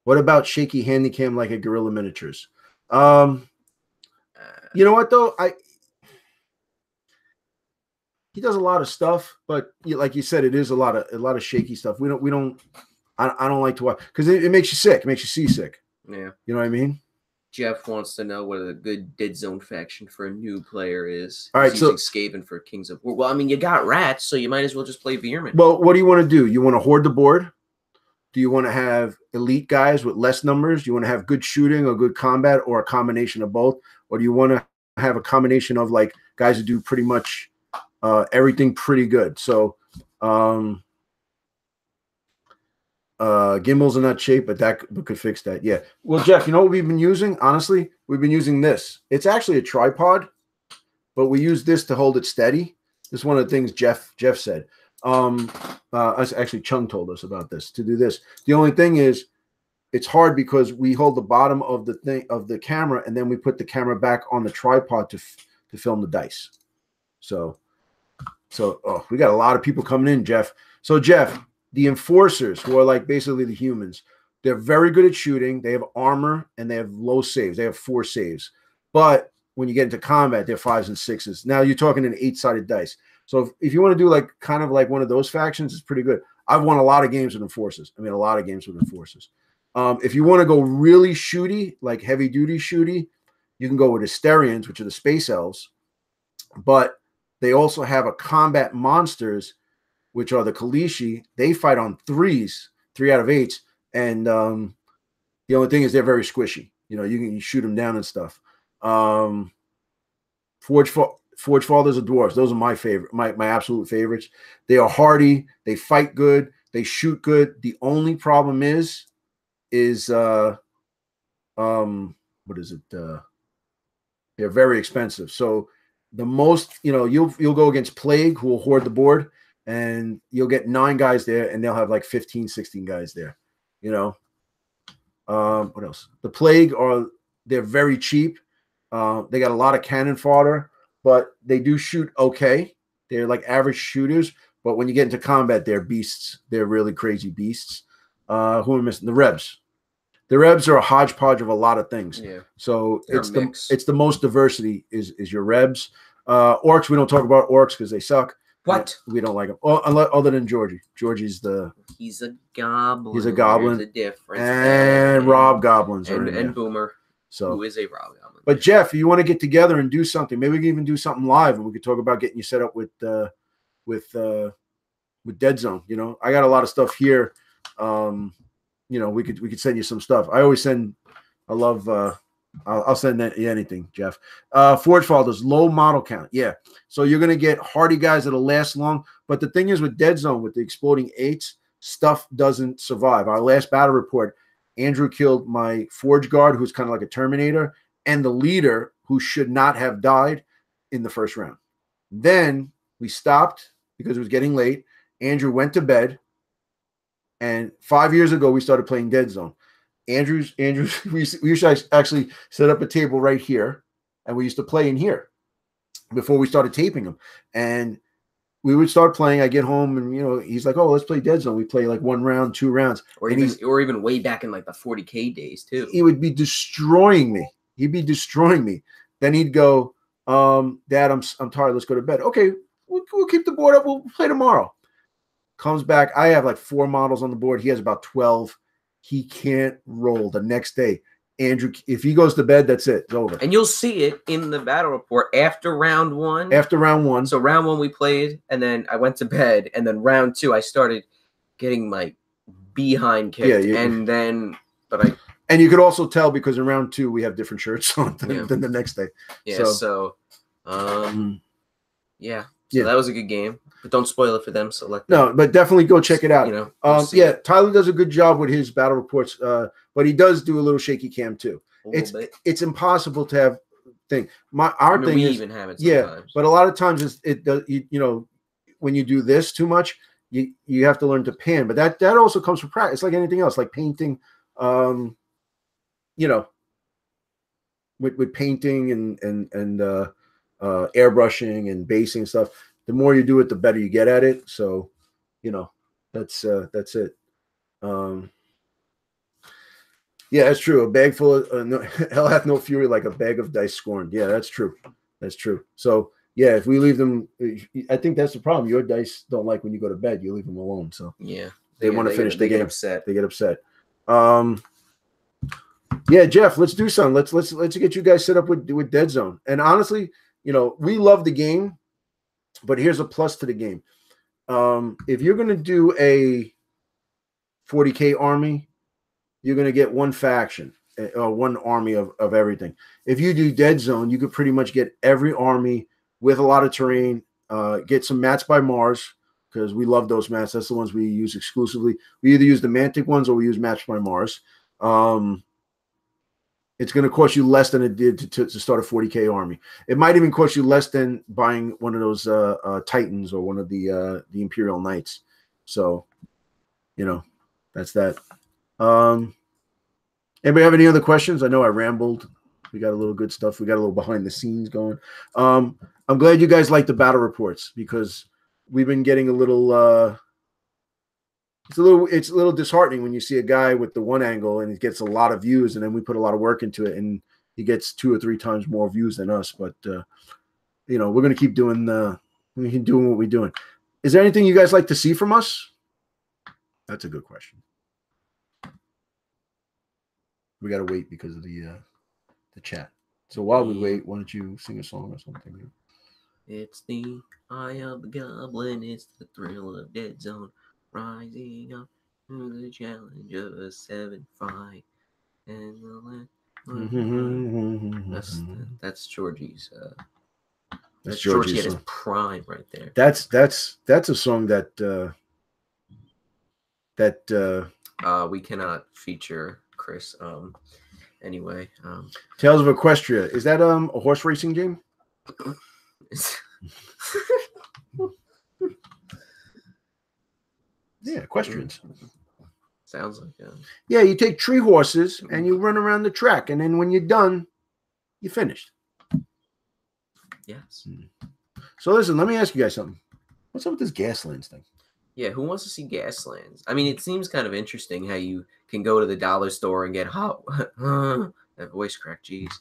What about shaky handycam like a Gorilla Miniatures? You know what though? He does a lot of stuff, but like you said, it is a lot of shaky stuff. I don't like to watch because it makes you sick. It makes you seasick. Yeah. You know what I mean? Jeff wants to know what a good dead zone faction for a new player is. All right, he's using Skaven for Kings of War. Well, I mean, you got rats, so you might as well just play veer-myn. Well, what do you want to do? You want to hoard the board? Do you want to have elite guys with less numbers? Do you want to have good shooting or good combat, or a combination of both? Or do you want to have a combination of like guys who do pretty much everything pretty good? So gimbals are not cheap, but that could fix that. Yeah. Well, Jeff, you know what we've been using? Honestly, we've been using this. It's actually a tripod, but we use this to hold it steady. This is one of the things Jeff said. Actually, Chung told us about this, to do this. The only thing is, it's hard because we hold the bottom of the camera, and then we put the camera back on the tripod to film the dice. So we got a lot of people coming in, Jeff. So Jeff, the enforcers, who are like basically the humans, they're very good at shooting. They have armor and they have low saves. They have 4 saves. But when you get into combat, they're 5s and 6s. Now you're talking an 8-sided dice. So if you want to do like kind of like one of those factions, it's pretty good. I've won a lot of games with enforcers. I mean, a lot of games with enforcers. If you want to go really shooty, like heavy duty shooty, you can go with Asterians, which are the space elves. But they also have a combat monsters, which are the Kalishi. They fight on 3s, 3 out of 8s. And the only thing is they're very squishy. You know, you can shoot them down and stuff. Forge Fathers of Dwarves. Those are my favorite, my absolute favorites. They are hardy. They fight good. They shoot good. The only problem is what is it? They're very expensive. So the most, you know, you'll go against Plague, who will hoard the board, and you'll get 9 guys there, and they'll have like 15, 16 guys there. You know, what else? The Plague they're very cheap. They got a lot of cannon fodder, but they do shoot okay. They're like average shooters, but when you get into combat, they're beasts. They're really crazy beasts. Who am I missing? The Rebs. The Rebs are a hodgepodge of a lot of things. Yeah. So it's the most diversity is your Rebs. Orcs, we don't talk about orcs because they suck. What? We don't like them. Other than Georgie. He's a goblin. He's a goblin. There's a difference. And Rob goblins and Boomer. So who is a Rob goblin? But Jeff, if you want to get together and do something, maybe we can even do something live, and we could talk about getting you set up with Dead Zone. You know, I got a lot of stuff here. You know, we could send you some stuff. I always send. I love. I'll send anything, Jeff. Forge Fathers, low model count. Yeah. So you're going to get hardy guys that'll last long. But the thing is with Dead Zone, with the exploding 8s, stuff doesn't survive. Our last battle report, Andrew killed my Forge Guard, who's kind of like a Terminator, and the leader, who should not have died, in the first round. Then we stopped because it was getting late. Andrew went to bed, and 5 years ago we started playing Dead Zone. Andrew's we used to actually set up a table right here, and we used to play in here before we started taping them. And we would start playing. I get home, and he's like, "Oh, let's play Dead Zone." We play like 1 round, 2 rounds, or even way back in like the 40K days too. He would be destroying me. He'd be destroying me. Then he'd go, "Dad, I'm tired. Let's go to bed." Okay, we'll keep the board up. We'll play tomorrow. Comes back. I have like 4 models on the board. He has about 12. He can't roll the next day. Andrew, if he goes to bed, that's it. It's over. And you'll see it in the battle report after round 1. After round 1. So round 1 we played, and then I went to bed, and then round 2 I started getting my behind kicked, and you could also tell because in round 2 we have different shirts on than the next day. Yeah. So that was a good game. But don't spoil it for them. So but definitely go check it out. Tyler does a good job with his battle reports, but he does do a little shaky cam too. It's impossible to have thing. Our thing is even have it sometimes. But a lot of times it does. When you do this too much, you have to learn to pan. But that also comes from practice. It's like anything else, like painting. With painting and airbrushing and basing stuff. The more you do it, the better you get at it. So, that's it. That's true. A bag full of hell hath no fury like a bag of dice scorned. Yeah, that's true. That's true. So, if we leave them, I think that's the problem. Your dice don't like when you go to bed. You leave them alone. So they want to finish the game. They get upset. Jeff, let's do something. Let's get you guys set up with Dead Zone. And honestly, we love the game. But here's a plus to the game. If you're going to do a 40K army, you're going to get one faction or one army of everything. If you do Dead Zone, you could pretty much get every army with a lot of terrain, get some mats by Mars, because we love those mats. That's the ones we use exclusively. We either use the Mantic ones or we use mats by Mars. It's going to cost you less than it did to start a 40K army. It might even cost you less than buying one of those Titans or one of the Imperial Knights. So, that's that. Anybody have any other questions? I know I rambled. We got a little good stuff. We got a little behind the scenes going. I'm glad you guys like the battle reports because we've been getting a little it's a little disheartening when you see a guy with the one angle and he gets a lot of views, and then we put a lot of work into it and he gets 2 or 3 times more views than us. But we're going to keep doing what we're doing. Is there anything you guys like to see from us? That's a good question. We got to wait because of the chat. So while we wait, why don't you sing a song or something? It's the eye of the goblin. It's the thrill of Dead Zone. Rising up to the challenge of a 7-5 and that's Georgie's. That's Georgie at his prime right there. That's a song that we cannot feature Chris. Anyway, Tales of Equestria, is that a horse racing game? Yeah, equestrians. Sounds like you take tree horses and you run around the track, and then when you're done, you finished. Yes. So listen, let me ask you guys something. What's up with this Gaslands thing? Yeah, who wants to see Gaslands? I mean, it seems kind of interesting how you can go to the dollar store and get that voice crack, jeez.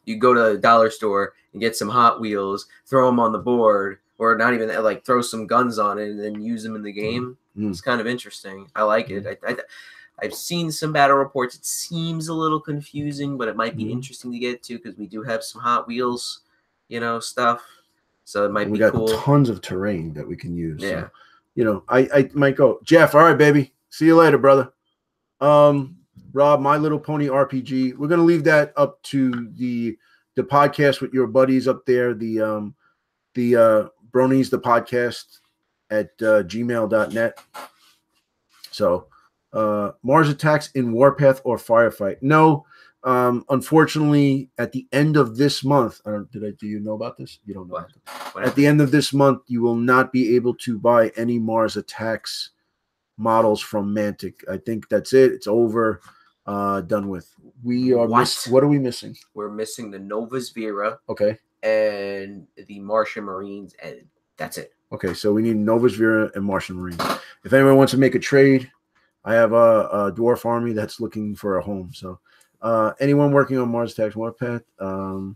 You go to the dollar store and get some Hot Wheels, throw them on the board, or not even that, like throw some guns on it and then use them in the game. It's kind of interesting. I like it. I've seen some battle reports. It seems a little confusing, but it might be interesting to get to because we do have some Hot Wheels, stuff. So it might be cool. We got tons of terrain that we can use. Yeah. So, I might go. Jeff, all right, baby. See you later, brother. Rob, My Little Pony RPG. We're gonna leave that up to the podcast with your buddies up there. The Bronies, the podcast at gmail.net. So Mars attacks in Warpath or Firefight. No, unfortunately, at the end of this month, do you know about this? You don't know. What at the end of this month, you will not be able to buy any Mars attacks models from Mantic. I think that's it. It's over. Done with. We are what are we missing? We're missing the Nova's Vera. Okay. And the Martian Marines, and that's it. Okay, so we need Nova's Vera and Martian Marines. If anyone wants to make a trade, I have a dwarf army that's looking for a home. So anyone working on Mars Attacks Warpath? Oh,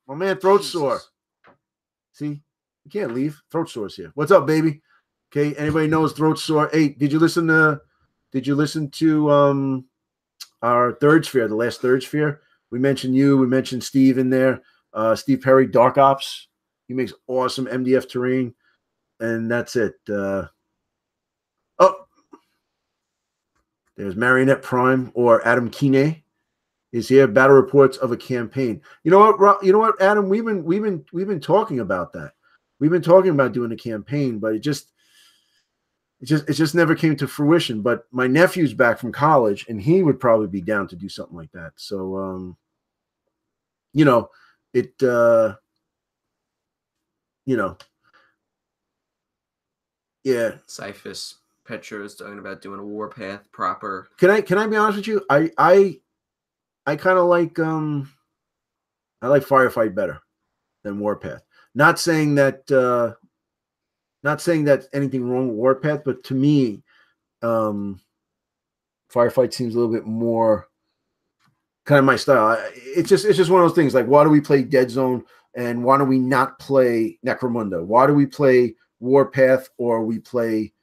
my man Throat Sore. See, you can't leave. Throat Sore's here. What's up, baby? Okay, anybody knows Throat Sore? Hey, did you listen to our third sphere, the last third sphere? We mentioned you. We mentioned Steve in there. Steve Perry, Dark Ops. He makes awesome MDF terrain, and that's it. There's Marionette Prime or Adam Kine is here. Battle reports of a campaign. You know what, Adam? We've been talking about that. We've been talking about doing a campaign, but it just never came to fruition. But my nephew's back from college, and he would probably be down to do something like that. So, yeah. Cyphus Petra is talking about doing a Warpath proper. Can I be honest with you? I kind of like I like Firefight better than Warpath. Not saying that anything wrong with Warpath, but to me, Firefight seems a little bit more kind of my style. It's just one of those things. Like, why do we play Dead Zone and why do we not play Necromunda? Why do we play Warpath or we play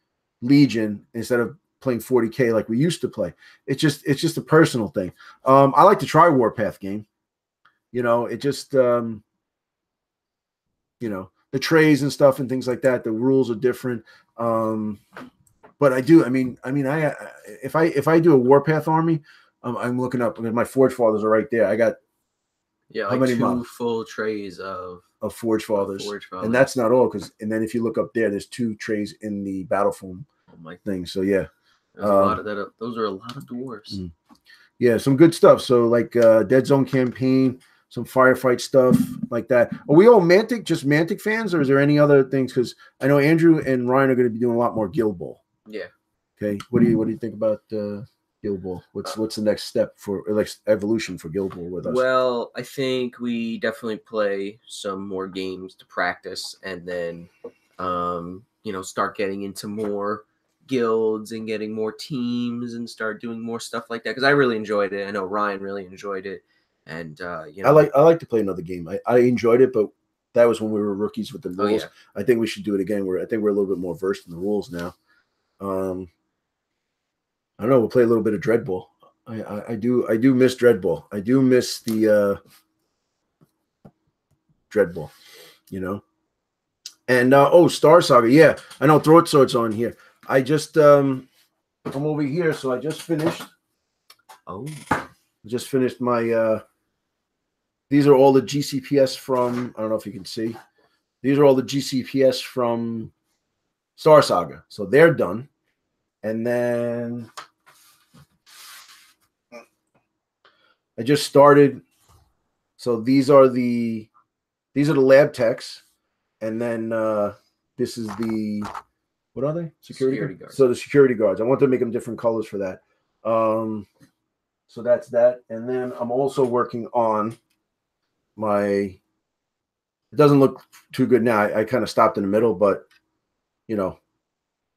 Legion instead of playing 40K like we used to play? It's just a personal thing. I like to try Warpath game. It just the trays and stuff and things like that. The rules are different. But I do. I mean, if I do a Warpath army, I'm looking up because my Forge Fathers are right there. I got how many full trays of Forge Fathers, and that's not all. And then if you look up there, there's 2 trays in the battle foam thing. So yeah, a lot of that. Those are a lot of dwarves. Yeah, some good stuff. So like Dead Zone campaign, some Firefight stuff like that. Are we all just Mantic fans, or is there any other things? Because I know Andrew and Ryan are going to be doing a lot more Guild Ball. Yeah. Okay. What do you think about Guild Ball? What's the next step for evolution for Guild Ball with us? Well, I think we definitely play some more games to practice, and then start getting into more guilds and getting more teams and start doing more stuff like that, because I really enjoyed it. I know Ryan really enjoyed it, and I like to play another game. I enjoyed it, but that was when we were rookies with the rules. Yeah. I think we should do it again. I think we're a little bit more versed in the rules now. I don't know. We'll play a little bit of Dreadball. I do miss Dreadball. I do miss the Dreadball, And Star Saga. Yeah, I know Throat Sword's on here. I just I'm over here, so I just finished. Just finished my these are all the GCPS from, I don't know if you can see. These are all the GCPS from Star Saga. So they're done. And then I just started. So these are the lab techs. And then this is the, what are they? Security guards. So the security guards. I want to make them different colors for that. So that's that. And then I'm also working on it doesn't look too good now. I kind of stopped in the middle, but and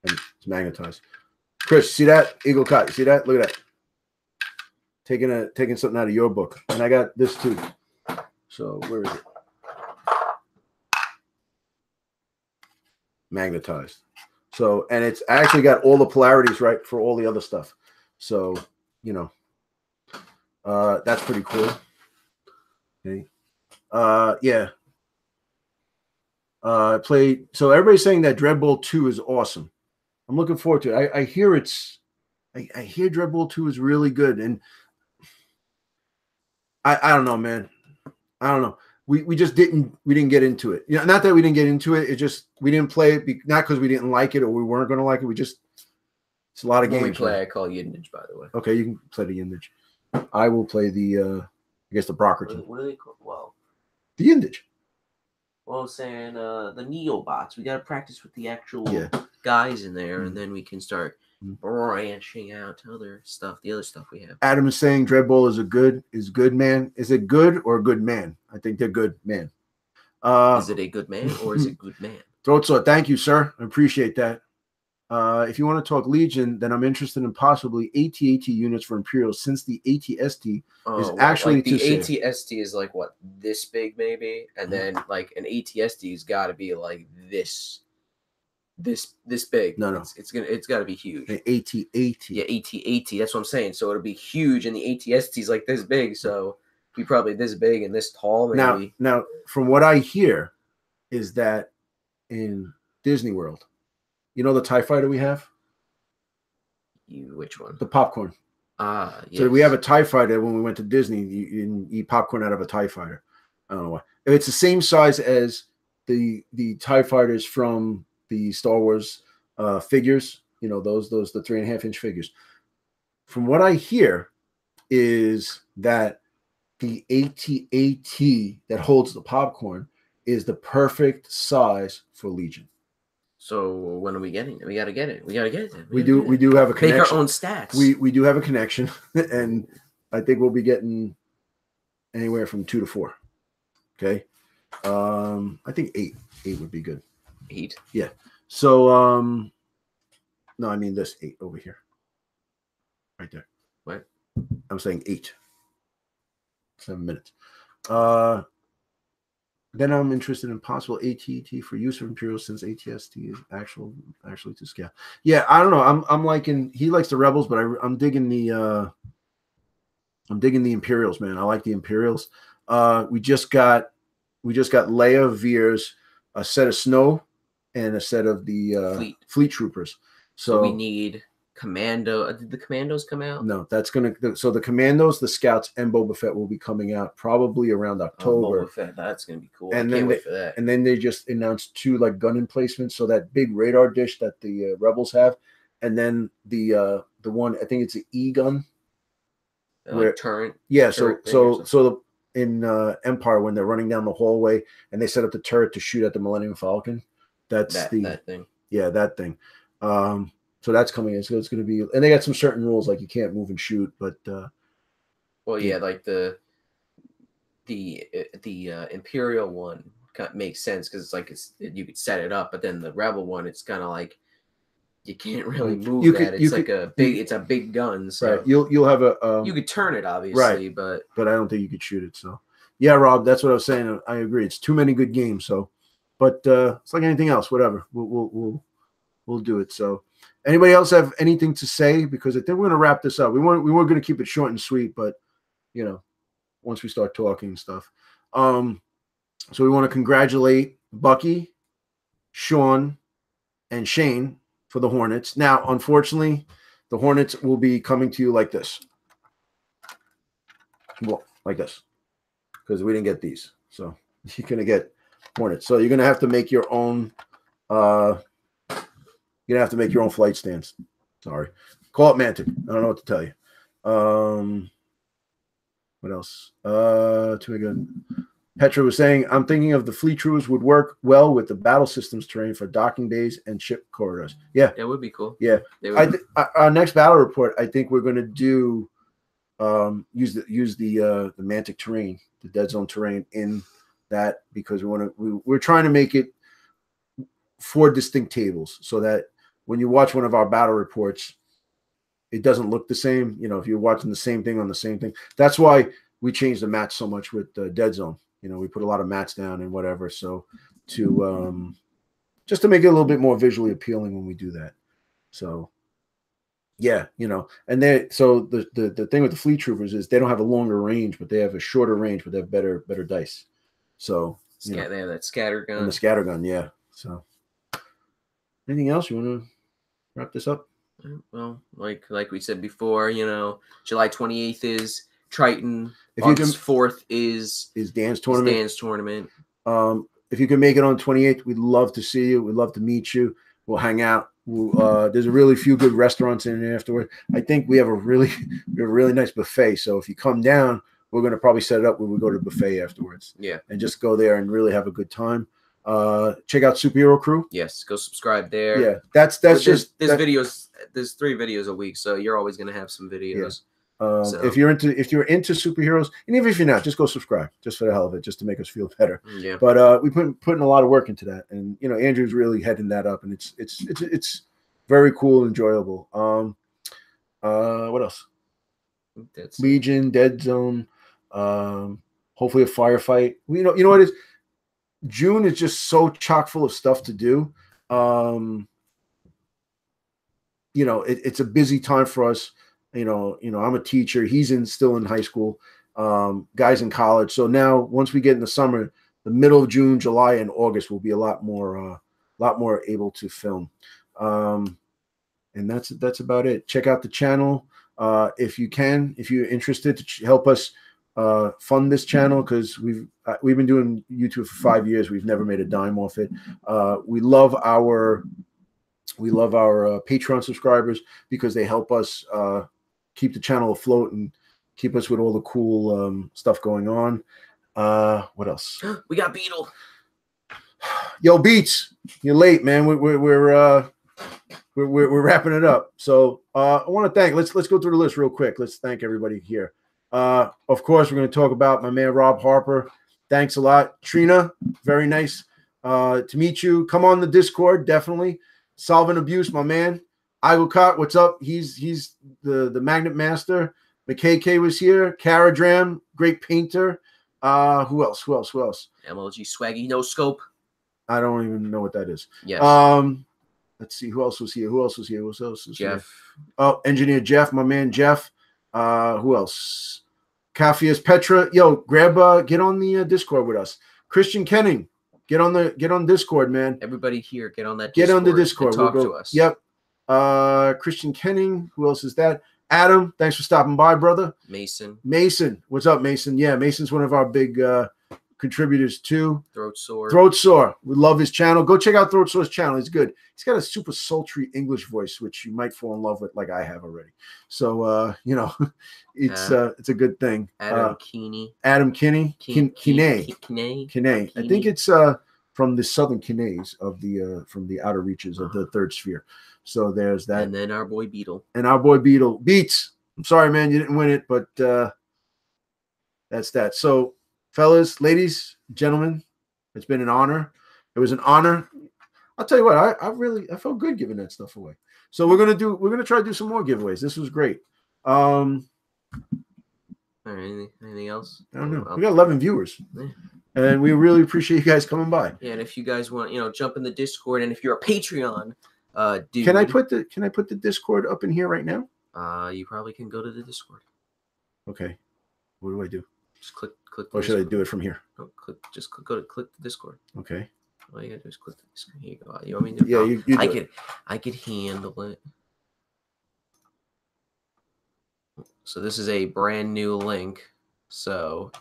it's magnetized. Chris, see that? Eagle Cut. See that? Look at that. Taking something out of your book. And I got this too. So where is it? Magnetized. So, and it's actually got all the polarities right for all the other stuff. So, that's pretty cool. Okay. Yeah. Played. So everybody's saying that Dreadball 2 is awesome. I'm looking forward to it. I hear I hear Dreadball 2 is really good, and I don't know, man. I don't know. We just didn't get into it. Not that we didn't get into it. It just we didn't play it not because we didn't like it or we weren't going to like it. We just It's a lot of when games. we play, I call Yidnich, by the way. Okay, you can play the Yidnich. I will play the, I guess the Brockerton. What are they called? Well, the Yidnich. Well, I'm saying the Neobots. We got to practice with the actual guys in there, and then we can start branching out to other stuff. The other stuff we have. Adam is saying Dreadball is good man. Is it good or a good man? I think they're good man. Is it a good man or is it good man? Throat, thank you, sir. I appreciate that. If you want to talk Legion, then I'm interested in possibly AT-AT units for Imperial, since the AT-ST is actually like the AT-ST is like what, this big maybe, and then like an AT-ST has got to be like this big. No, it's got to be huge. The AT-AT. Yeah, AT-AT. That's what I'm saying. So it'll be huge, and the AT-ST is like this big. So be probably this big and this tall. Maybe. Now, from what I hear, is that in Disney World, you know the TIE fighter we have? Which one? The popcorn. Ah, yes. So we have a TIE fighter. When we went to Disney, you eat popcorn out of a TIE fighter. I don't know why. It's the same size as the TIE fighters from the Star Wars figures. You know, the 3.5-inch figures. From what I hear is that the AT-AT that holds the popcorn is the perfect size for Legion. So when are we getting it? We got to get it. We do have a connection. Make our own stats. We do have a connection, and I think we'll be getting anywhere from 2 to 4. Okay. I think 8 would be good. 8? Yeah. So no, I mean this 8 over here. Right there. What? I'm saying 8. 7 minutes. Then I'm interested in possible AT-AT for use of Imperial, since AT-ST is actually to scale. Yeah, I don't know. I'm liking. He likes the Rebels, but I'm digging the Imperials, man. I like the Imperials. We just got Leia, Veers, a set of Snow, and a set of the Fleet Troopers. So we need Commando. Did the Commandos come out? No, that's so the Commandos, the Scouts, and Boba Fett will be coming out probably around October. Boba Fett, that's gonna be cool. And I can't wait for that. And then they just announced 2 like gun emplacements. So that big radar dish that the Rebels have, and then the one, I think it's an E gun, like turret. Yeah. So in Empire, when they're running down the hallway and they set up the turret to shoot at the Millennium Falcon, that thing. Yeah, that thing. So that's coming in. So it's going to be, and they got some certain rules, like you can't move and shoot. But well, yeah, like the Imperial one makes sense because it's like you could set it up, but then the Rebel one, it's kind of like you can't really move it's a big gun. So right. You'll have a you could turn it, obviously, right. but I don't think you could shoot it. So yeah, Rob, that's what I was saying. I agree. It's too many good games. So, but it's like anything else. Whatever, we'll do it. So. Anybody else have anything to say? Because I think we're going to wrap this up. We were going to keep it short and sweet, but you know, once we start talking and stuff. So we want to congratulate Bucky, Sean, and Shane for the Hornets. Now, unfortunately, the Hornets will be coming to you like this. Well, like this. Because we didn't get these. So you're going to get Hornets. So you're going to have to make your own you're going to have to make your own flight stands. Sorry. Call it Mantic. I don't know what to tell you. What else? Too good. Petra was saying, I'm thinking of the Fleet Troopers would work well with the battle systems terrain for docking bays and ship corridors. Yeah. That would be cool. Yeah. Our next battle report, I think we're going to do use the Mantic terrain, the dead zone terrain in that, because we're trying to make it 4 distinct tables so that when you watch one of our battle reports, it doesn't look the same. You know, if you're watching the same thing on the same thing, that's why we changed the mats so much with Dead Zone. You know, we put a lot of mats down and whatever. So to just to make it a little bit more visually appealing when we do that. So yeah, you know, and so the thing with the Fleet Troopers is they don't have a longer range, but they have a shorter range, but they have better dice. So they have that scatter gun. And the scatter gun, yeah. So anything else you want to wrap this up? Well, like we said before, you know, July 28th is Triton. August 4th is Dan's tournament. If you can make it on 28th, we'd love to see you. We'd love to meet you. We'll hang out. There's a really few good restaurants in there afterward. I think we have a really nice buffet. So if you come down, we're going to probably set it up where we go to the buffet afterwards. Yeah. And just go there and really have a good time. Check out Superhero Crew. Yes, go subscribe there. Yeah, that's there's that, videos. There's 3 videos a week, so you're always going to have some videos. Yeah. So. If you're into superheroes, and even if you're not, just go subscribe, just for the hell of it, just to make us feel better. Yeah. But we putting a lot of work into that, and Andrew's really heading that up, and it's very cool and enjoyable. What else? That's Legion, Dead Zone, hopefully a firefight. You know what it is? June is just so chock full of stuff to do. It's a busy time for us. I'm a teacher. He's still in high school. Guys in college. So now, once we get in the summer, the middle of June, July, and August will be a lot more able to film. And that's about it. Check out the channel if you're interested to help us fund this channel, because we've been doing YouTube for 5 years. We've never made a dime off it. We love our Patreon subscribers because they help us keep the channel afloat and keep us with all the cool stuff going on. What else? We got Beetle. Yo, Beats, you're late, man. We're wrapping it up. So I want to thank. Let's go through the list real quick. Let's thank everybody here. Of course, we're going to talk about my man Rob Harper. Thanks a lot, Trina. Very nice to meet you. Come on the Discord, definitely. Solving Abuse, my man. Igocott, what's up? He's the Magnet Master. McKK was here. Kara Dram, great painter. Who else? MLG Swaggy No Scope. I don't even know what that is. Yes. Let's see. Who else was here? Jeff. Here? Oh, Engineer Jeff, my man Jeff. Who else? Cafias Petra. Yo, get on the Discord with us. Christian Kenning. Get on Discord, man. Everybody here, get on that Discord. Get on the Discord. Talk to us. Yep. Christian Kenning. Who else is that? Adam, thanks for stopping by, brother. Mason. What's up, Mason? Yeah, Mason's one of our big contributors too. Throat Sore. We love his channel. Go check out Throat Sore's channel. He's good. He's got a super sultry English voice, which you might fall in love with, like I have already. So it's a good thing. Adam Kinney. Kinney. I think it's from the southern Kinneys from the outer reaches of the third sphere. So there's that. And then our boy Beetle. Beats. I'm sorry, man, you didn't win it, but that's that. So, fellas, ladies, gentlemen, it's been an honor. It was an honor. I'll tell you what, I felt good giving that stuff away. So we're gonna try to do some more giveaways. This was great. All right, anything else? I don't know. We got 11 viewers. Yeah. And we really appreciate you guys coming by. Yeah, and if you guys want, jump in the Discord, and if you're a Patreon, dude, can I put the Discord up in here right now? You probably can go to the Discord. Okay. What do I do? Just click. Or should I do it from here? No, click the Discord. Okay. All you gotta do is click the Discord. Here you go. You want me to? Yeah, I could handle it. So this is a brand new link. So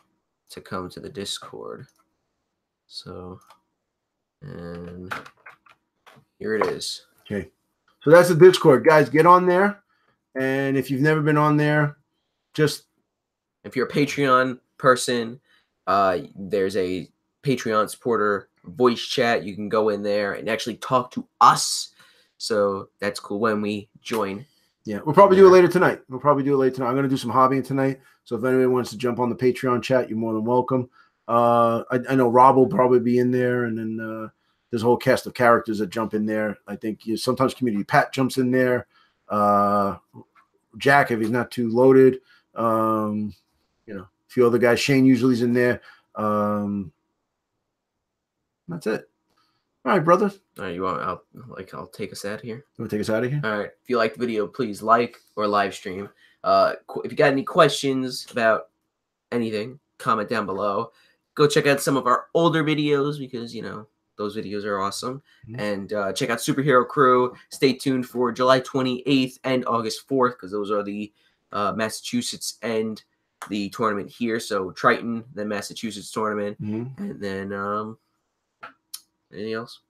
to come to the Discord. So, and here it is. Okay. So that's the Discord. Guys, get on there. And if you've never been on there, just if you're a Patreon person, there's a Patreon supporter voice chat. You can go in there and actually talk to us. So that's cool when we join. Yeah, we'll probably do it later tonight. I'm going to do some hobbying tonight. So if anyone wants to jump on the Patreon chat, you're more than welcome. I know Rob will probably be in there, and then there's a whole cast of characters that jump in there. I think sometimes Community Pat jumps in there. Jack, if he's not too loaded. A few other guys. Shane usually is in there. That's it. All right, brother. All right, I'll take us out of here. You want to take us out of here? All right. If you like the video, please like or live stream. If you got any questions about anything, comment down below. Go check out some of our older videos because those videos are awesome. Mm-hmm. And check out Superhero Crew. Stay tuned for July 28th and August 4th because those are the Massachusetts and the tournament here. So Triton, then Massachusetts tournament, and then anything else?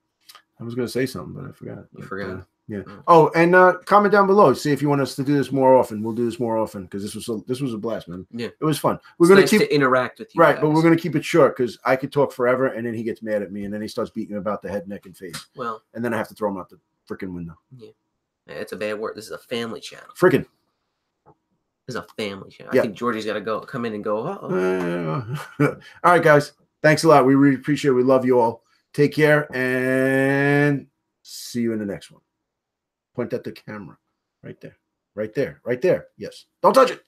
I was going to say something, but I forgot. You forgot. Yeah. Oh, and comment down below. See if you want us to do this more often. We'll do this more often because this was a blast, man. Yeah, it was fun. We're gonna nice keep to interact with you, right, guys. but we're gonna keep it short because I could talk forever, and then he gets mad at me, and then he starts beating me about the head, neck, and face. Well, and then I have to throw him out the freaking window. Yeah, it's a bad word. This is a family channel. Freaking. This is a family channel. Yeah. I think Georgie's got to come in and go. All right, guys. Thanks a lot. We really appreciate it. We love you all. Take care and see you in the next one. Point at the camera. Right there. Right there. Right there. Yes. Don't touch it.